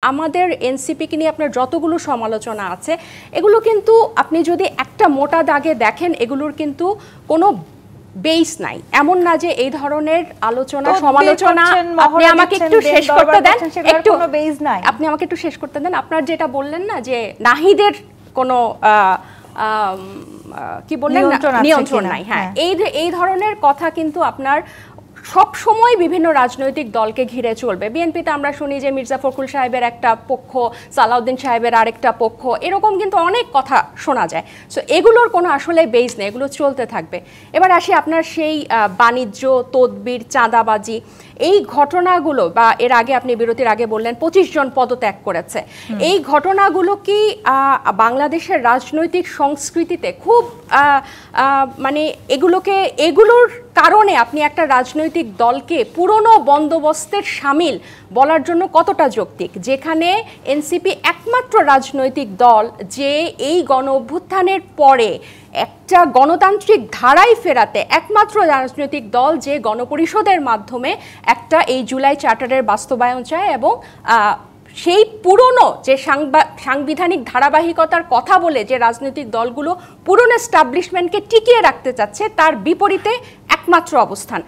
আমাদের এনসিপিকে নিয়ে আপনার যতগুলো সমালোচনা আছে এগুলো কিন্তু আপনি যদি একটা মোটা দাগে দেখেন এগুলোর কিন্তু কোনো বেস নাই। এমন না যে এই ধরনের আলোচনা সমালোচনা আপনি আমাকে একটু শেষ করতে দেন, একটু আপনি আমাকে একটু শেষ করতে দেন। আপনার যেটা বললেন না যে নাহিদের কোনো কি বললেন নিয়ন্ত্রণ নাই, হ্যাঁ এই ধরনের কথা কিন্তু আপনার সব সময় বিভিন্ন রাজনৈতিক দলকে ঘিরে চলবে। বিএনপিতে আমরা শুনি যে মির্জা ফখরুল সাহেবের একটা পক্ষ, সালাউদ্দিন সাহেবের আরেকটা পক্ষ, এরকম কিন্তু অনেক কথা শোনা যায়। সো এগুলোর কোনো আসলে বেস নেই, এগুলো চলতে থাকবে। এবার আসি আপনার সেই বাণিজ্য, তদবির, চাঁদাবাজি, এই ঘটনাগুলো, বা এর আগে আপনি বিরতির আগে বললেন 25 জন পদত্যাগ করেছে, এই ঘটনাগুলো কি বাংলাদেশের রাজনৈতিক সংস্কৃতিতে খুব মানে এগুলোর কারণে আপনি একটা রাজনৈতিক দলকে পুরনো বন্দোবস্তের শামিল বলার জন্য কতটা যৌক্তিক, যেখানে এনসিপি একমাত্র রাজনৈতিক দল যে এই গণ অভ্যুত্থানের পরে একটা গণতান্ত্রিক ধারায় ফেরাতে, একমাত্র রাজনৈতিক দল যে গণপরিষদের মাধ্যমে একটা এই জুলাই চার্টারের বাস্তবায়ন চায় এবং সেই পুরনো যে সাংবিধানিক ধারাবাহিকতার কথা বলে যে রাজনৈতিক দলগুলো পুরনো এস্টাবলিশমেন্টকে টিকিয়ে রাখতে চাচ্ছে, তার বিপরীতে একমাত্র অবস্থান।